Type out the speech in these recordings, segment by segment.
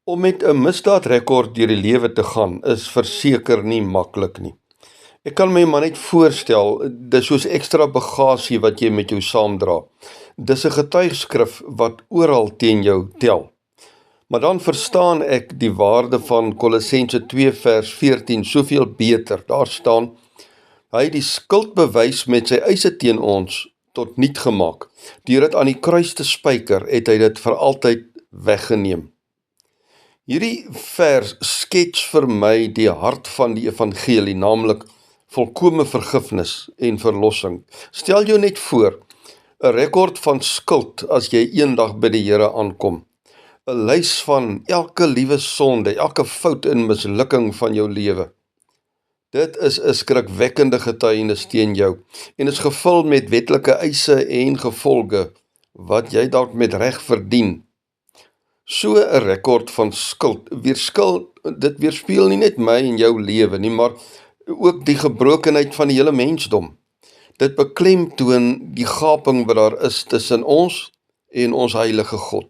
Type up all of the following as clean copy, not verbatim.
Om met 'n misdaadrekord deur die lewe te gaan, is verseker nie maklik nie. Ek kan my maar net voorstel, dis soos ekstra bagasie wat jy met jou saamdra. Dis 'n getuigskrif wat oral teen jou tel. Maar dan verstaan ek die waarde van Kolossense 2 vers 14 soveel beter. Daar staan, hy het die skuldbewys met sy eise teen ons tot niet gemaak. Deur dit aan die kruis te spyker, het hy dit vir altyd weggeneem. Hierdie vers skets vir my die hart van die evangelie, naamlik volkome vergifnis en verlossing. Stel jou net voor, 'n rekord van skuld as jy eendag by die Here aankom. 'n Lys van elke liewe sonde, elke fout en mislukking van jou lewe. Dit is 'n skrikwekkende getuienis teen jou en is gevul met wetlike eise en gevolge wat jy dalk met reg verdien. So 'n rekord van skuld dit weerspieël nie net my en jou lewe nie, maar ook die gebrokenheid van die hele mensdom. Dit beklemtoon die gaping wat daar is tussen ons en ons heilige God.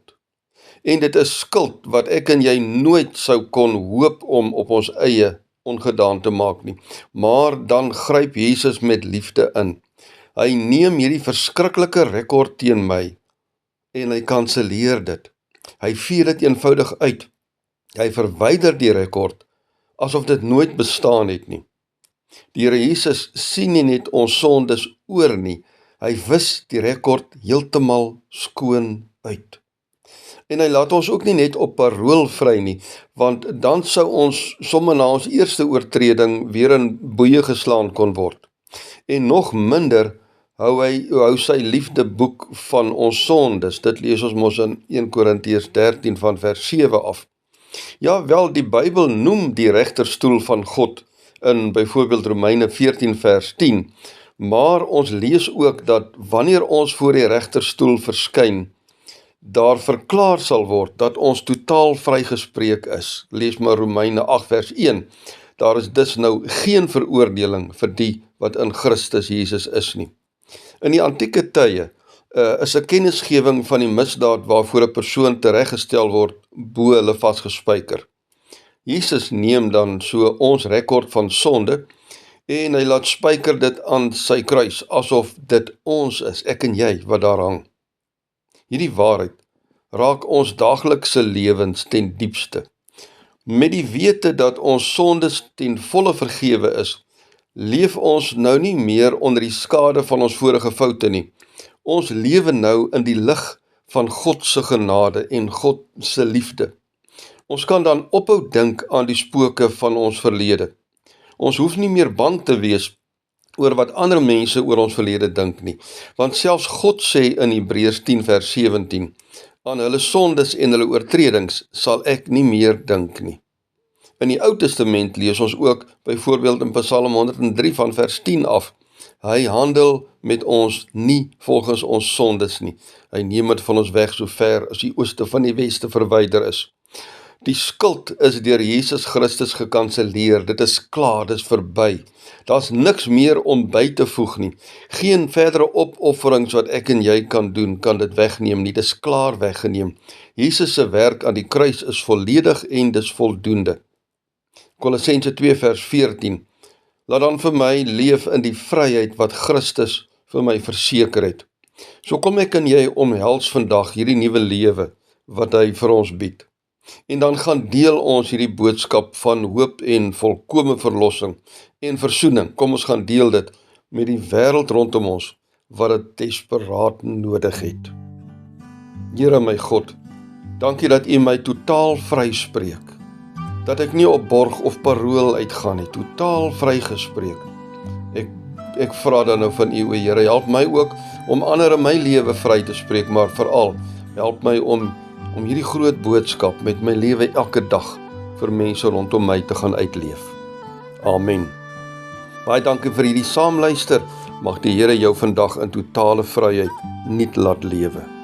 En dit is skuld wat ek en jy nooit sou kon hoop om op ons eie ongedaan te maak nie. Maar dan gryp Jesus met liefde in. Hy neem hierdie verskriklike rekord teen my en hy kanselleer dit. Hy vee dit eenvoudig uit. Hy verwyder die rekord asof dit nooit bestaan het nie. Die Here Jesus sien nie net ons sondes oor nie, hy wis die rekord heeltemal skoon uit. En hy laat ons ook nie net op parool vry nie, want dan sou ons sommer na ons eerste oortreding weer in boeye geslaan kon word. En nog minder hou sy liefdeboek van ons sondes. Dit lees ons mos in 1 Korintiërs 13 van vers 7 af. Ja, wel, die Bybel noem die regterstoel van God in byvoorbeeld Romeine 14 vers 10, maar ons lees ook dat wanneer ons voor die regterstoel verskyn, daar verklaar sal word dat ons totaal vrygespreek is. Lees maar Romeine 8 vers 1. Daar is dus nou geen veroordeling vir die wat in Christus Jesus is nie. In die antieke tye is 'n kennisgewing van die misdaad waarvoor 'n persoon tereggestel word bo hulle vasgespyker. Jesus neem dan so ons rekord van sonde en hy laat spyker dit aan sy kruis, asof dit ons is, ek en jy, wat daar hang. Hierdie waarheid raak ons daaglikse lewens ten diepste. Met die wete dat ons sondes ten volle vergewe is, leef ons nou nie meer onder die skade van ons vorige foute nie. Ons lewe nou in die lig van God se genade en God se liefde. Ons kan dan ophou dink aan die spooke van ons verlede. Ons hoef nie meer bang te wees oor wat ander mense oor ons verlede dink nie, want selfs God sê in Hebreërs 10 vers 17, aan hulle sondes en hulle oortredings sal ek nie meer dink nie. In die Ou Testament lees ons ook, byvoorbeeld in Psalm 103 van vers 10 af, hy handel met ons nie volgens ons sondes nie. Hy neem dit van ons weg so ver as die ooste van die weste verwyder is. Die skuld is deur Jesus Christus gekanselleer, dit is klaar, dit is verby. Daar's niks meer om by te voeg nie. Geen verdere opofferings wat ek en jy kan doen, kan dit wegneem nie, dit is klaar weggeneem. Jesus se werk aan die kruis is volledig en dis voldoende. Kolossense 2 vers 14, laat dan vir my leef in die vryheid wat Christus vir my verseker het. So kom ek en jy omhels vandag hierdie nuwe lewe wat hy vir ons bied. En dan gaan deel ons hierdie boodskap van hoop en volkome verlossing en versoening. Kom ons gaan deel dit met die wêreld rondom ons wat dit desperaat nodig het. Here my God, dankie dat U my totaal vryspreek. Dat ek nie op borg of parool uitgaan nie, totaal vrygespreek. Ek vra dan nou van U, o Here, help my ook om ander in my lewe vry te spreek, maar veral help my om hierdie groot boodskap met my lewe elke dag vir mense rondom my te gaan uitleef. Amen. Baie dankie vir hierdie saamluister. Mag die Here jou vandag in totale vryheid nuut laat lewe.